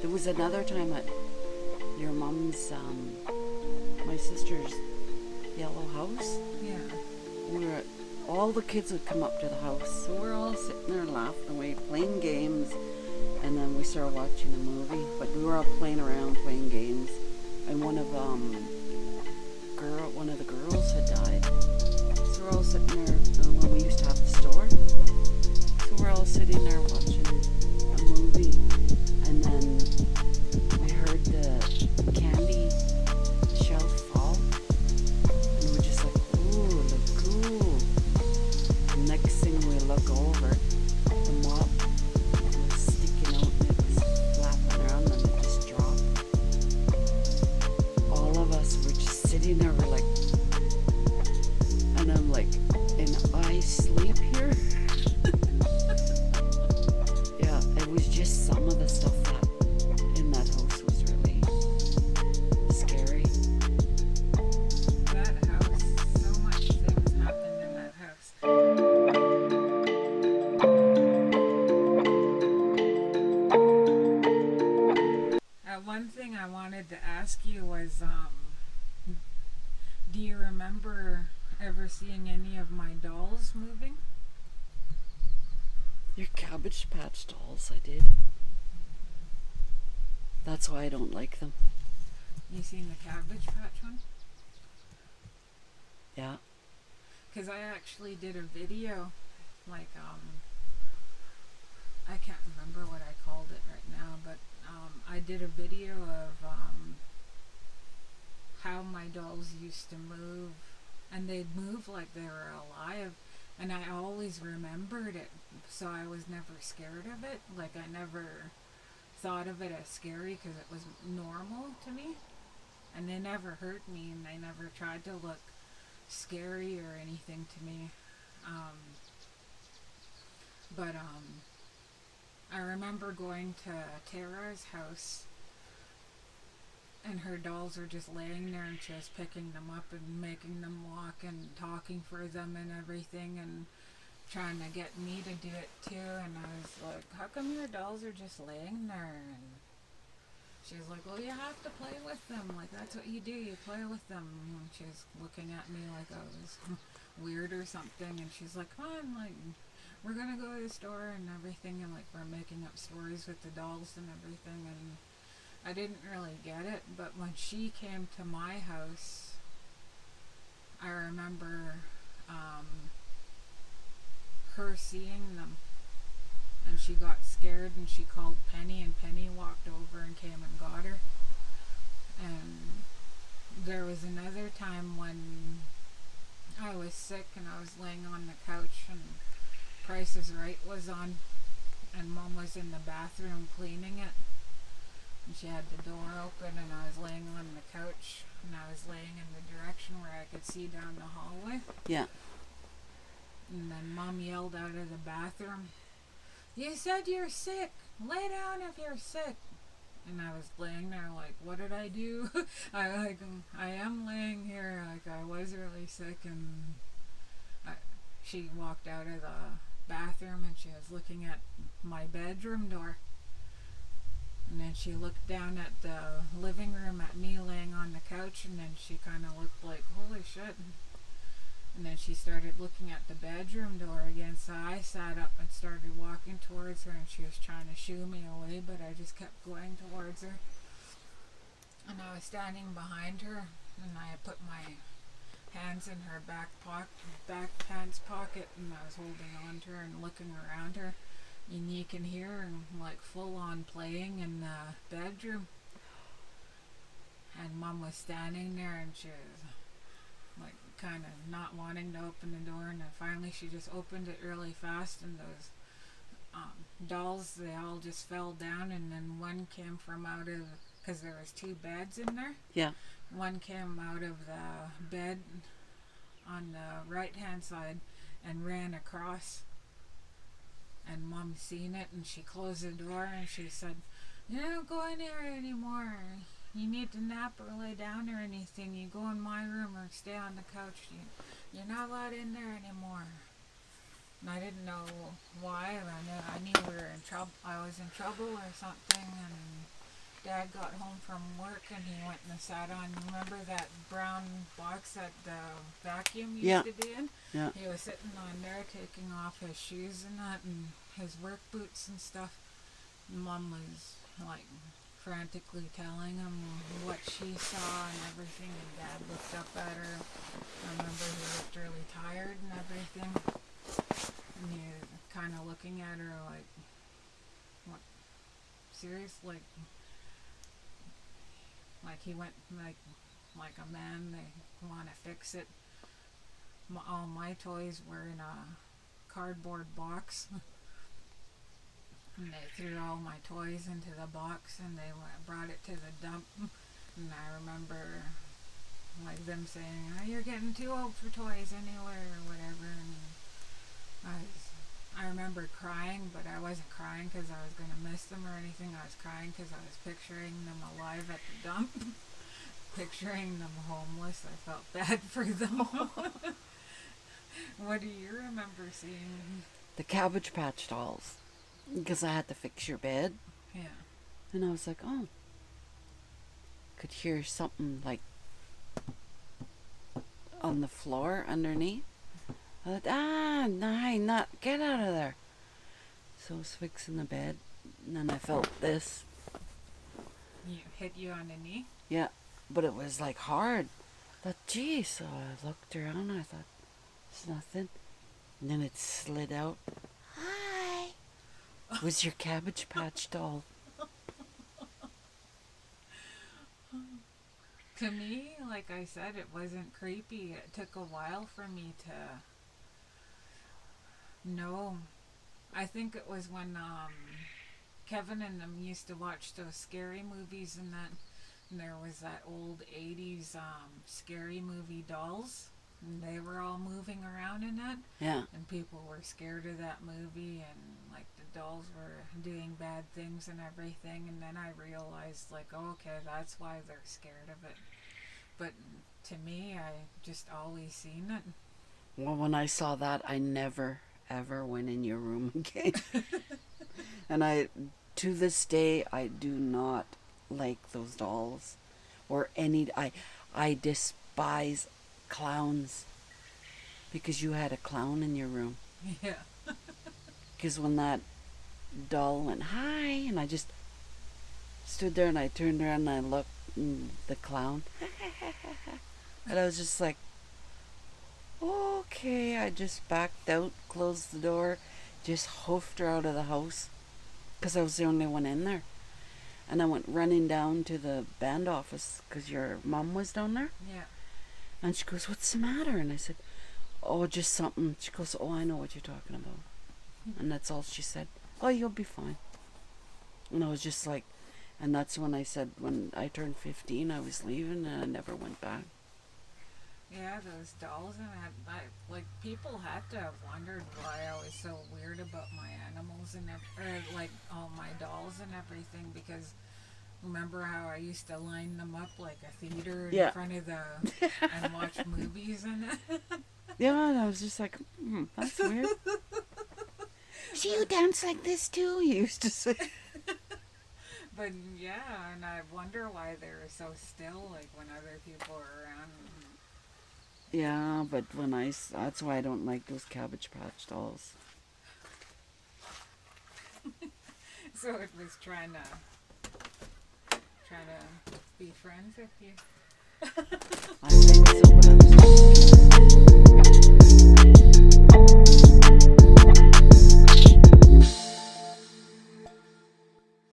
There was another time at your mom's, my sister's yellow house. Yeah. Where all the kids would come up to the house. So we're all sitting there laughing away, playing games. And then we started watching a movie. But we were all playing around, playing games. And one of the girls had died. So we're all sitting there when we used to have the store. So we're all sitting there watching a movie, and then we heard the candy shelf fall, and we're just like, ooh, look cool. And next thing we look over, the mop was sticking out and it was flapping around and it just dropped. All of us were just sitting there, we're like, and I'm like, and I sleep here? Yeah, it was just some of the stuff that in that house was really scary. That house, so much things happened in that house. One thing I wanted to ask you was, do you remember ever seeing any of my dolls moving? Your Cabbage Patch dolls, I did. That's why I don't like them. You seen the Cabbage Patch one? Yeah. Because I actually did a video, like, I can't remember what I called it right now, but I did a video of how my dolls used to move, and they'd move like they were alive, and I always remembered it, so I was never scared of it. Like, I never thought of it as scary because it was normal to me, and they never hurt me, and they never tried to look scary or anything to me. But I remember going to Tara's house, and her dolls were just laying there, and she was picking them up and making them walk and talking for them and everything, and trying to get me to do it too. And I was like, how come your dolls are just laying there? And she was like, well, you have to play with them. Like, that's what you do. You play with them. And she was looking at me like I was weird or something. And she's like, come on, like, we're going to go to the store and everything. And, like, we're making up stories with the dolls and everything. And I didn't really get it. But when she came to my house, I remember her seeing them. And she got scared, and she called Penny, and Penny walked over and came and got her. And there was another time when I was sick and I was laying on the couch, and Price is Right was on, and Mom was in the bathroom cleaning it, and she had the door open, and I was laying on the couch, and I was laying in the direction where I could see down the hallway. Yeah. And then Mom yelled out of the bathroom, you said you're sick. Lay down if you're sick. And I was laying there like, what did I do? I am laying here like I was really sick. And she walked out of the bathroom, and she was looking at my bedroom door. And then she looked down at the living room at me laying on the couch, and then she kind of looked like, holy shit. And then she started looking at the bedroom door again, so I sat up and started walking towards her, and she was trying to shoo me away, but I just kept going towards her. And I was standing behind her, and I put my hands in her back pants pocket, and I was holding on to her and looking around her. And you can hear her like full on playing in the bedroom. And Mom was standing there, and she was like kind of not wanting to open the door, and then finally she just opened it really fast, and those dolls, they all just fell down, and then one came from out of, because there was two beds in there. Yeah. One came out of the bed on the right hand side and ran across, and Mom seen it, and she closed the door, and she said, you don't go in there anymore. You need to nap or lay down or anything. You go in my room or stay on the couch. You're not allowed in there anymore. And I didn't know why. I knew we were in trouble. I was in trouble or something. And Dad got home from work and he went and sat on, remember that brown box that the vacuum used Yeah. to be in? Yeah. He was sitting on there taking off his shoes and that and his work boots and stuff. Mom was like frantically telling him what she saw and everything, and Dad looked up at her. I remember he looked really tired and everything. And he was kind of looking at her like, what, serious? Like he went like a man, they want to fix it. All my toys were in a cardboard box. And they threw all my toys into the box and they brought it to the dump. And I remember like them saying, "Oh, you're getting too old for toys anywhere," or whatever. And I remember crying, but I wasn't crying because I was going to miss them or anything. I was crying because I was picturing them alive at the dump. Picturing them homeless. I felt bad for them. What do you remember seeing? The Cabbage Patch dolls. Because I had to fix your bed. Yeah. And I was like, oh. Could hear something like on the floor underneath. I thought, not get out of there. So I was fixing the bed. And then I felt this. You hit you on the knee? Yeah. But it was like hard. I thought, geez. So I looked around and I thought, it's nothing. And then it slid out. Hi. It was your Cabbage Patch doll. To me, like I said, it wasn't creepy. It took a while for me to know. I think it was when Kevin and them used to watch those scary movies and that. And there was that old 80s scary movie dolls. And they were all moving around in that. Yeah. And people were scared of that movie and like the dolls were doing bad things and everything. And then I realized like, oh, okay, that's why they're scared of it. But to me, I just always seen it. Well, when I saw that, I never, ever went in your room again. And to this day, I do not like those dolls. Or any, I despise clowns. Because you had a clown in your room. Yeah. Because when that doll went, hi, and I just stood there and I turned around and I looked and the clown. And I was just like, okay. I just backed out, closed the door, just hoofed her out of the house. Because I was the only one in there. And I went running down to the band office because your mom was down there. Yeah. And she goes, what's the matter? And I said, oh, just something. She goes, oh, I know what you're talking about. And that's all she said. Oh, you'll be fine. And I was just like, and that's when I said, when I turned 15, I was leaving and I never went back. Yeah, those dolls and I like people had to have wondered why I was so weird about my animals and like all my dolls and everything, because remember how I used to line them up like a theater in front of the and watch movies and it. Yeah, and I was just like, that's weird. See, you dance like this too, you used to say. But yeah, and I wonder why they're so still, like when other people are around. Yeah, but that's why I don't like those Cabbage Patch dolls. So it was trying to be friends with you. I think so, but